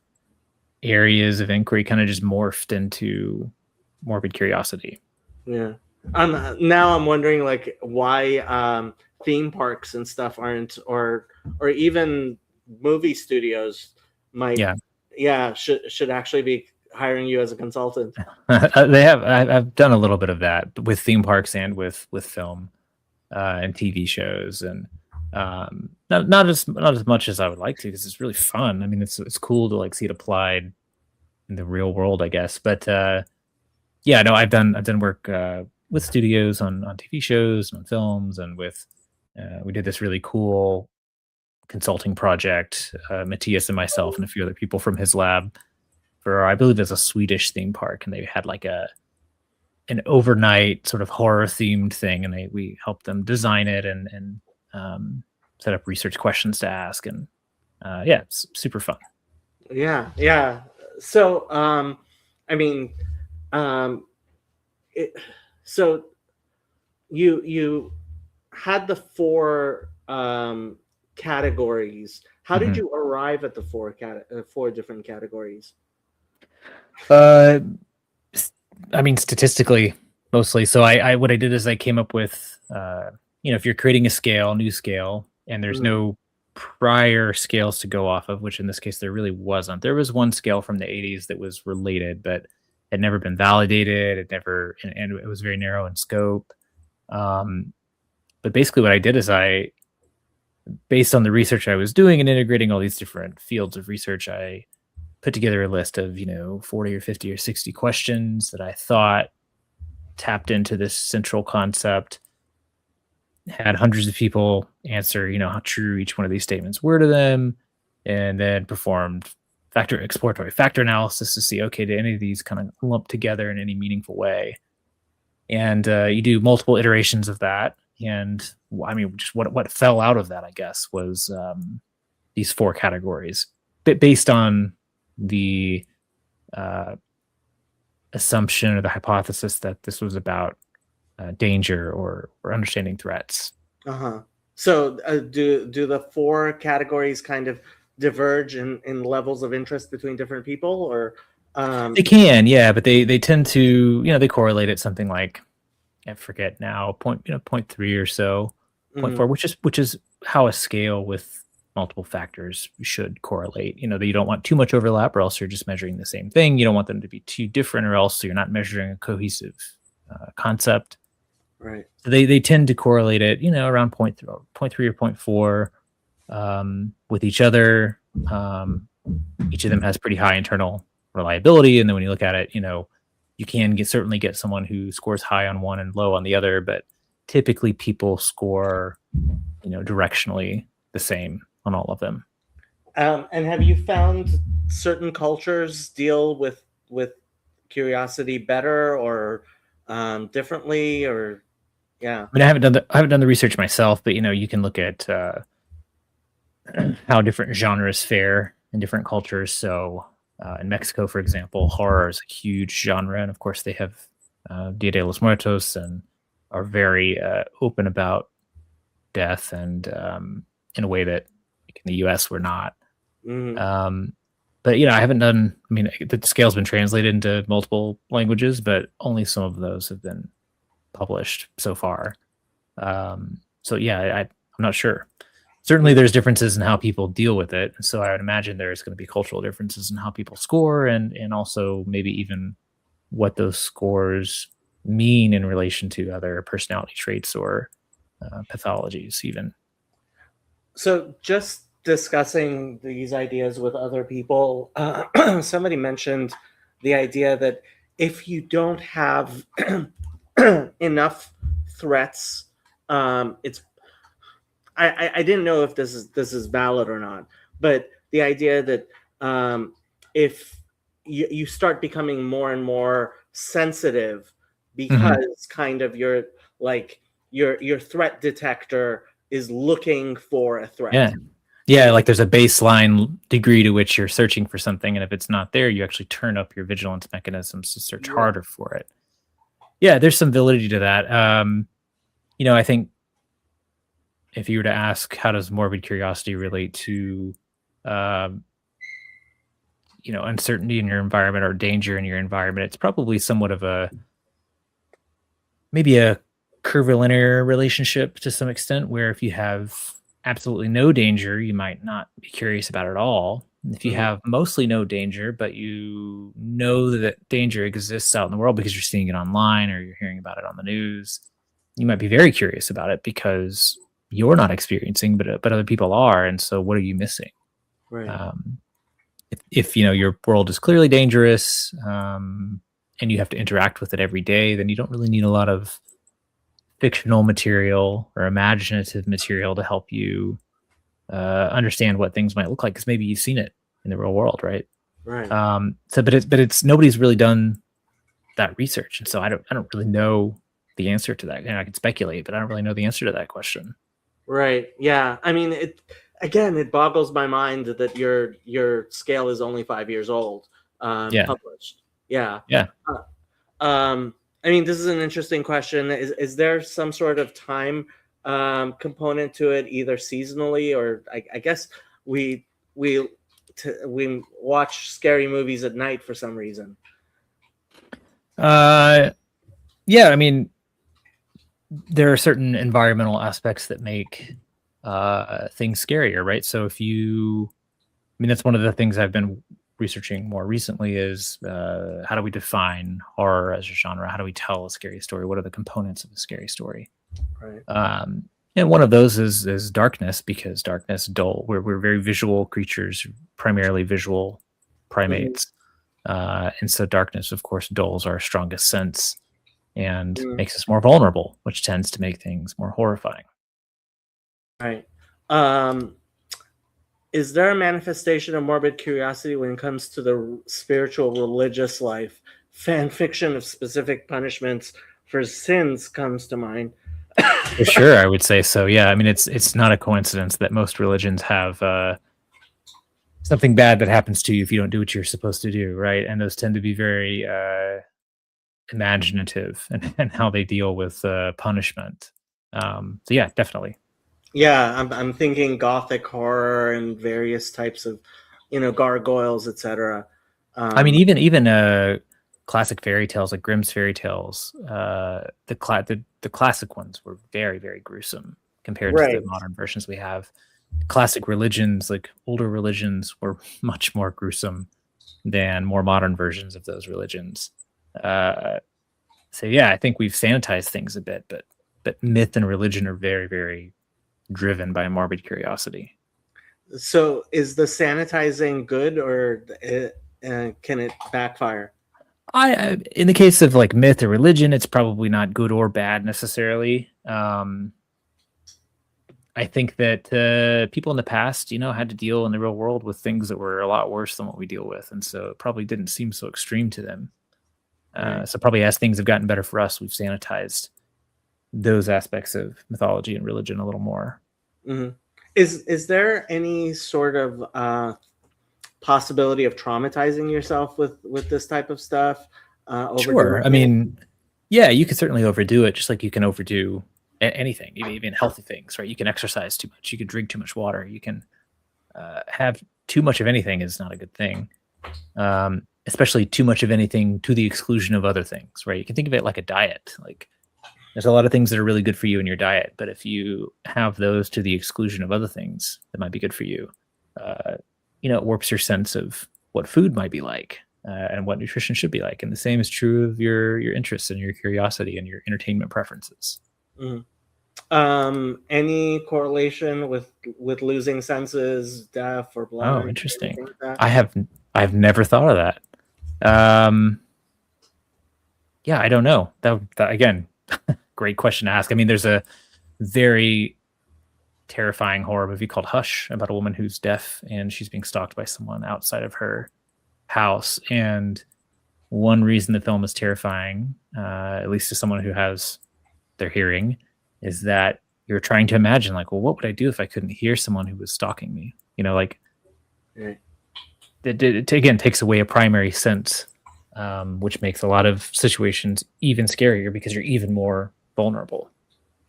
areas of inquiry kind of just morphed into morbid curiosity. Yeah. Now I'm wondering, like, why theme parks and stuff aren't, or even movie studios might, Yeah. should actually be hiring you as a consultant. They have. I've done a little bit of that with theme parks and with film and TV shows, and not as much as I would like to, because it's really fun. I mean, it's cool to like see it applied in the real world, I guess. But yeah, no, I've done work with studios on TV shows and on films, and with we did this really cool consulting project, Matthias and myself and a few other people from his lab, for I believe it's a Swedish theme park, and they had like an overnight sort of horror themed thing, and we helped them design it and set up research questions to ask, and yeah, it's super fun. Yeah. So I mean, so you had the four categories. How did you arrive at the four different categories? I mean, statistically, mostly. So I what I did is I came up with, if you're creating a new scale, and there's no prior scales to go off of, which in this case there really wasn't. There was one scale from the 80s that was related, but had never been validated. And it was very narrow in scope. But basically what I did is based on the research I was doing and integrating all these different fields of research, I put together a list of 40 or 50 or 60 questions that I thought tapped into this central concept, had hundreds of people answer how true each one of these statements were to them, and then performed exploratory factor analysis to see, okay, did any of these kind of lump together in any meaningful way? And you do multiple iterations of that, and I mean, just what fell out of that, I guess, was these four categories based on the assumption or the hypothesis that this was about danger or understanding threats. So do the four categories kind of diverge in levels of interest between different people, or they can, yeah, but they tend to, they correlate at something like, I forget now, 0.3 or so, 0.4, which is how a scale with multiple factors should correlate. That you don't want too much overlap, or else you're just measuring the same thing. You don't want them to be too different, or else you're not measuring a cohesive concept. Right. So they tend to correlate it, around 0.3 or 0.4 with each other. Each of them has pretty high internal reliability, and then when you look at it, you can certainly get someone who scores high on one and low on the other, but typically people score, directionally the same on all of them. And have you found certain cultures deal with curiosity better or differently, or yeah? I mean, I haven't done the research myself, but you can look at how different genres fare in different cultures. So in Mexico, for example, horror is a huge genre, and of course they have Dia de los Muertos and are very open about death, and in a way that in the US we're not. But I haven't done, I mean, the scale's been translated into multiple languages, but only some of those have been published so far. So yeah, I'm not sure. Certainly there's differences in how people deal with it. So I would imagine there's going to be cultural differences in how people score, and also maybe even what those scores mean in relation to other personality traits or pathologies even. So just discussing these ideas with other people, somebody mentioned the idea that if you don't have enough threats, it's I didn't know if this is valid or not, but the idea that if you start becoming more and more sensitive because kind of your threat detector is looking for a threat. Yeah, like there's a baseline degree to which you're searching for something, and if it's not there, you actually turn up your vigilance mechanisms to search harder for it. Yeah, there's some validity to that. I think if you were to ask, how does morbid curiosity relate to uncertainty in your environment or danger in your environment, it's probably somewhat of maybe a curvilinear relationship to some extent, where if you have absolutely no danger, you might not be curious about it at all. If you have mostly no danger, but you know that danger exists out in the world because you're seeing it online or you're hearing about it on the news, you might be very curious about it because you're not experiencing, but other people are. And so, what are you missing? Right. If you know your world is clearly dangerous, and you have to interact with it every day, then you don't really need a lot of fictional material or imaginative material to help you understand what things might look like, because maybe you've seen it in the real world, right? Right. But it's nobody's really done that research, and so I don't really know the answer to that. And I can speculate, but I don't really know the answer to that question. Right. Yeah. I mean, it boggles my mind that your scale is only 5 years old, Yeah, published. Yeah. yeah. I mean, this is an interesting question. Is there some sort of time component to it, either seasonally or I guess we we we watch scary movies at night for some reason. Yeah. I mean, there are certain environmental aspects that make things scarier, right? So I mean, that's one of the things I've been researching more recently is how do we define horror as a genre? How do we tell a scary story? What are the components of a scary story? Right. And one of those is darkness, because darkness, dull. We're very visual creatures, primarily visual primates, and so darkness, of course, dulls our strongest sense and makes us more vulnerable, which tends to make things more horrifying. Right. Is there a manifestation of morbid curiosity when it comes to the spiritual religious life? Fan fiction of specific punishments for sins comes to mind. For sure, I would say so. Yeah, I mean, it's not a coincidence that most religions have something bad that happens to you if you don't do what you're supposed to do, right? And those tend to be very imaginative and how they deal with punishment. So yeah, definitely. Yeah, I'm thinking gothic horror and various types of, gargoyles, etc. I mean, even classic fairy tales like Grimm's fairy tales, the classic ones were very, very gruesome compared to the Right. modern versions we have. Classic religions, like older religions, were much more gruesome than more modern versions of those religions. So yeah, I think we've sanitized things a bit, but myth and religion are very, very driven by morbid curiosity. So is the sanitizing good, or can it backfire? In the case of like myth or religion, it's probably not good or bad necessarily. I think that people in the past, had to deal in the real world with things that were a lot worse than what we deal with, and so it probably didn't seem so extreme to them. Right. So probably as things have gotten better for us, we've sanitized those aspects of mythology and religion a little more. Mm-hmm. Is there any sort of possibility of traumatizing yourself with this type of stuff? Sure. Overdoing I it? mean, yeah, you could certainly overdo it, just like you can overdo anything, even healthy things, right? You can exercise too much. You can drink too much water. You can have too much of anything is not a good thing. Especially too much of anything to the exclusion of other things, right? You can think of it like a diet. Like there's a lot of things that are really good for you in your diet, but if you have those to the exclusion of other things that might be good for you, it warps your sense of what food might be like and what nutrition should be like. And the same is true of your interests and your curiosity and your entertainment preferences. Mhm. Any correlation with losing senses, deaf or Oh, blind, interesting. anything like that? I've never thought of that. Yeah, I don't know. That again, great question to ask. I mean, there's a very terrifying horror movie called Hush about a woman who's deaf and she's being stalked by someone outside of her house. And one reason the film is terrifying, at least to someone who has their hearing, is that you're trying to imagine, like, well, what would I do if I couldn't hear someone who was stalking me? Like Right. it again takes away a primary sense, which makes a lot of situations even scarier because you're even more vulnerable.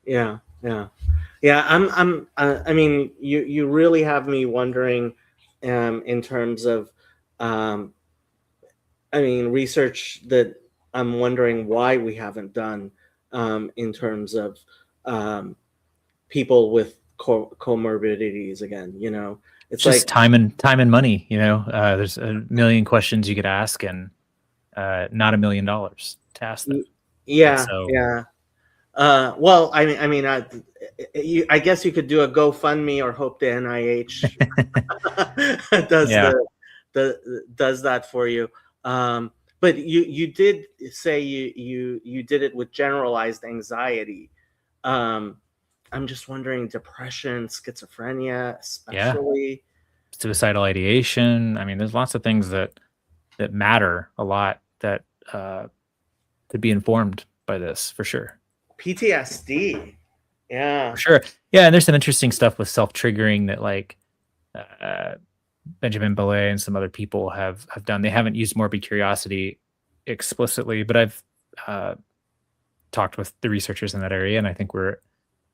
Yeah, yeah, yeah. I mean, you really have me wondering, in terms of, um, I mean, research that I'm wondering why we haven't done, in terms of, people with comorbidities again. It's just like time and money. There's a million questions you could ask, and not $1 million to ask them. And yeah, so, yeah. Well, I guess you could do a GoFundMe or hope the NIH does yeah, does that for you. But you did say you did it with generalized anxiety. Um, I'm just wondering, depression, schizophrenia, yeah, especially. suicidal ideation. I mean, there's lots of things that matter a lot that could be informed by this for sure. PTSD. For Yeah. sure. Yeah, and there's some interesting stuff with self-triggering that like uh, Benjamin Belay and some other people have done. They haven't used morbid curiosity explicitly, but I've uh, talked with the researchers in that area, and I think we're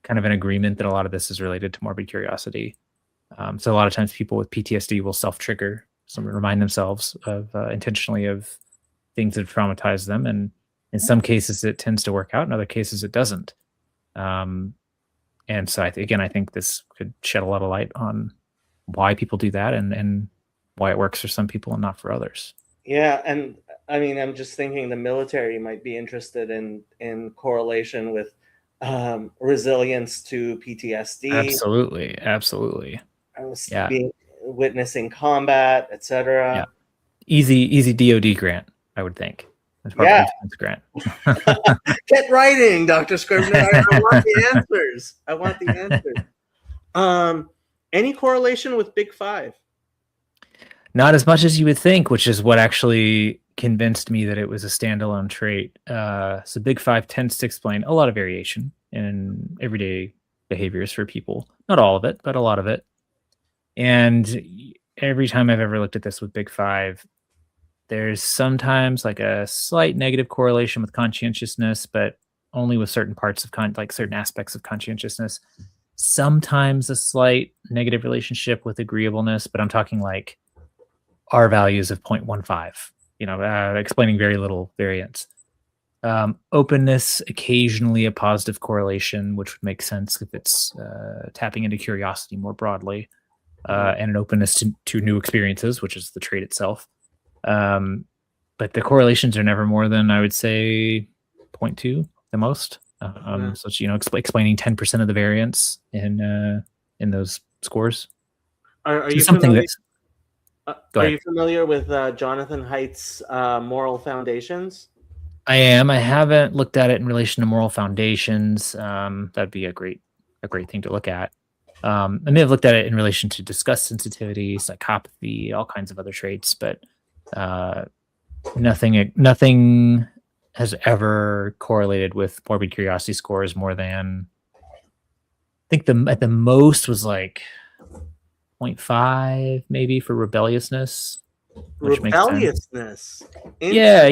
kind of in agreement that a lot of this is related to morbid curiosity. So a lot of times people with PTSD will self-trigger, some remind themselves of intentionally of things that traumatize them, and in some cases it tends to work out. In other cases it doesn't. Um, and so I think this could shed a lot of light on why people do that, and why it works for some people and not for others. Yeah, and I mean, I'm just thinking the military might be interested in correlation with resilience to PTSD. Absolutely, absolutely. I was Yeah, being witnessing combat, yeah. etc. Easy DoD grant, I would think. Department Yeah, of Defense grant. get writing, Dr. Scrivner. I want the answers. I want the answers. Any correlation with Big Five? Not as much as you would think, which is what actually convinced me that it was a standalone trait. So Big Five tends to explain a lot of variation in everyday behaviors for people. Not all of it, but a lot of it. And every time I've ever looked at this with Big Five, there's sometimes like a slight negative correlation with conscientiousness, but only with certain parts of like certain aspects of conscientiousness. Sometimes a slight negative relationship with agreeableness, but I'm talking like R values of 0.15, explaining very little variance. Openness, occasionally a positive correlation, which would make sense if it's tapping into curiosity more broadly, and an openness to new experiences, which is the trait itself. But the correlations are never more than, I would say, 0.2 the most. So it's, explaining 10% of the variance in those scores. Are So you something familiar? that's Go Are ahead. you familiar with Jonathan Haidt's moral foundations? I am. I haven't looked at it in relation to moral foundations. That'd be a great thing to look at. I may have looked at it in relation to disgust sensitivity, psychopathy, all kinds of other traits, but nothing has ever correlated with morbid curiosity scores more than, I think at the most was like 0.5 maybe for rebelliousness, which makes sense. Rebelliousness. Yeah,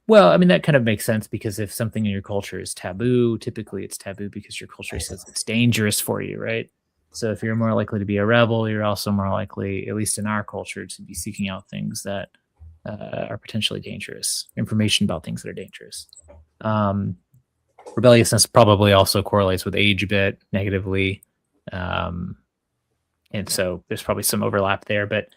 well, I mean, that kind of makes sense because if something in your culture is taboo, typically it's taboo because your culture says it's dangerous for you, right? So if you're more likely to be a rebel, you're also more likely, at least in our culture, to be seeking out things that are potentially dangerous, information about things that are dangerous. Rebelliousness probably also correlates with age a bit negatively. And so there's probably some overlap there, but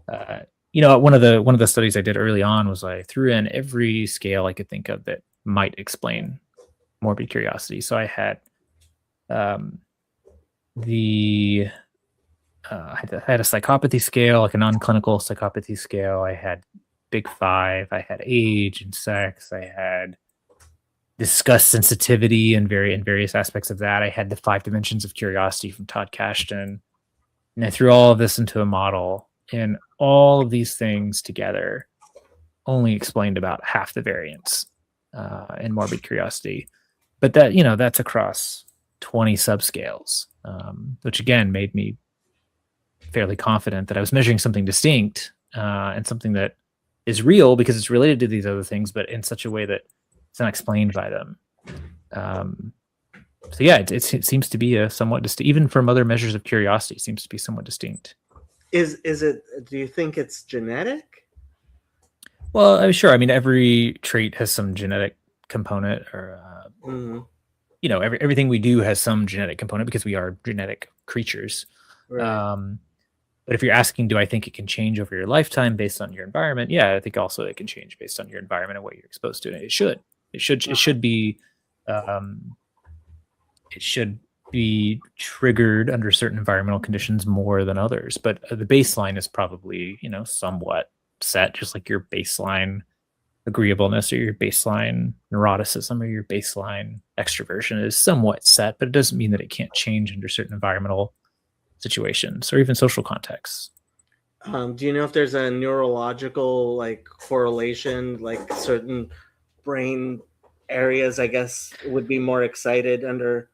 one of the studies I did early on was I threw in every scale I could think of that might explain morbid curiosity. So I had I had a psychopathy scale, like a non-clinical psychopathy scale. I had Big Five. I had age and sex. I had disgust sensitivity and various aspects of that. I had the 5 dimensions of curiosity from Todd Kashdan, and I threw all of this into a model. And all of these things together only explained about half the variance in morbid curiosity. But that's across 20 subscales, which again made me fairly confident that I was measuring something distinct and something that is real because it's related to these other things, but in such a way that it's not explained by them. So yeah, it seems to be a somewhat distinct, even from other measures of curiosity, seems to be somewhat distinct. Is it? Do you think it's genetic? Well, I'm sure. I mean, every trait has some genetic component, or everything we do has some genetic component because we are genetic creatures. Right. But if you're asking, do I think it can change over your lifetime based on your environment? Yeah, I think also it can change based on your environment and what you're exposed to. And it should. It should be. Um, it should be triggered under certain environmental conditions more than others. But the baseline is probably, somewhat set, just like your baseline agreeableness or your baseline neuroticism or your baseline extroversion is somewhat set, but it doesn't mean that it can't change under certain environmental situations or even social contexts. Do you know if there's a neurological like correlation, like certain brain areas, I guess, would be more excited under?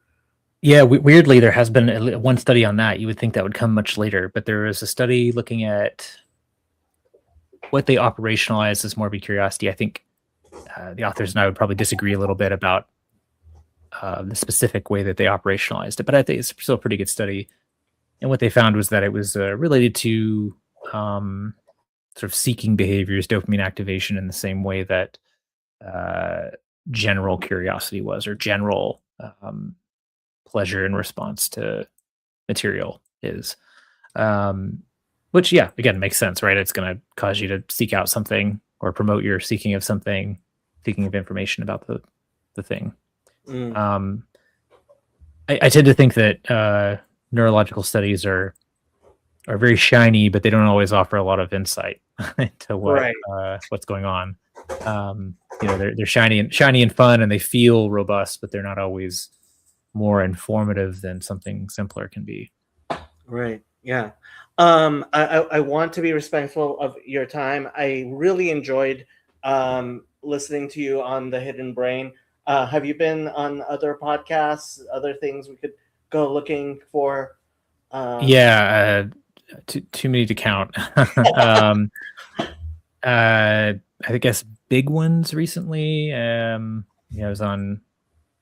Yeah, weirdly, there has been one study on that. You would think that would come much later, but there was a study looking at what they operationalized as morbid curiosity. I think the authors and I would probably disagree a little bit about the specific way that they operationalized it, but I think it's still a pretty good study. And what they found was that it was related to sort of seeking behaviors, dopamine activation, in the same way that general curiosity was, or general pleasure in response to material is. Which, yeah, again, makes sense, right? It's going to cause you to seek out something or promote your seeking of something, seeking of information about the thing. I tend to think that neurological studies are very shiny, but they don't always offer a lot of insight into what's going on. They're shiny and fun, and they feel robust, but they're not always more informative than something simpler can be. Right. Yeah. I want to be respectful of your time. I really enjoyed listening to you on The Hidden Brain. Have you been on other podcasts, other things we could go looking for? Too many to count. I guess big ones recently. I was on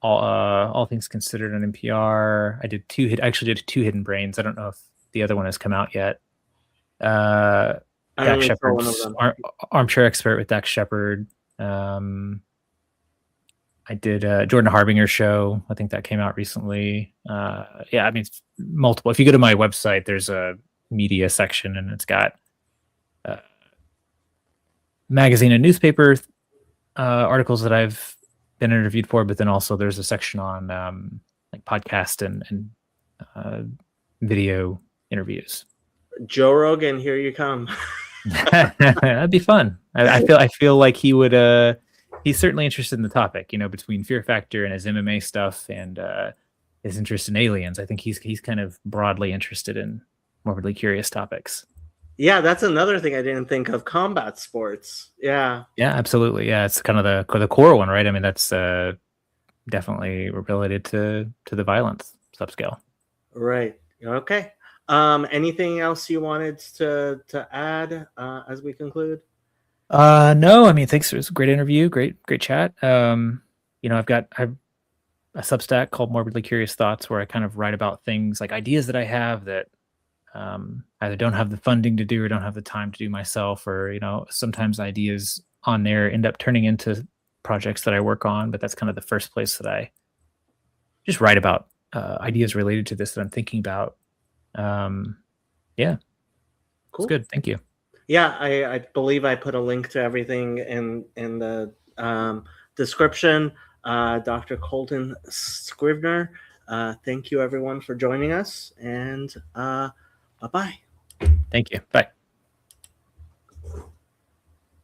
All Things Considered on NPR. I actually did two Hidden Brains. I don't know if the other one has come out yet. Dax Shepard's Armchair Expert with Dax Shepard. I did Jordan Harbinger's show. I think that came out recently. It's multiple. If you go to my website, there's a media section, and it's got magazine and newspaper articles that I've been interviewed for, but then also there's a section on like podcast and video interviews. Joe Rogan, here you come. That'd be fun. I feel like he would. He's certainly interested in the topic, between Fear Factor and his MMA stuff and his interest in aliens. I think he's kind of broadly interested in morbidly curious topics. Yeah, that's another thing I didn't think of. Combat sports. Yeah. Yeah, absolutely. Yeah, it's kind of the core one, right? I mean, that's definitely related to the violence subscale. Right. Okay. Anything else you wanted to add as we conclude? No, I mean, thanks. It was a great interview. Great chat. I've got a Substack called Morbidly Curious Thoughts, where I kind of write about things like ideas that I have that either don't have the funding to do or don't have the time to do myself, or sometimes ideas on there end up turning into projects that I work on. But that's kind of the first place that I just write about ideas related to this that I'm thinking about. Yeah, cool. It's good. Thank you. Yeah, I believe I put a link to everything in the description. Dr. Coltan Scrivner, thank you everyone for joining us, and bye-bye. Thank you. Bye.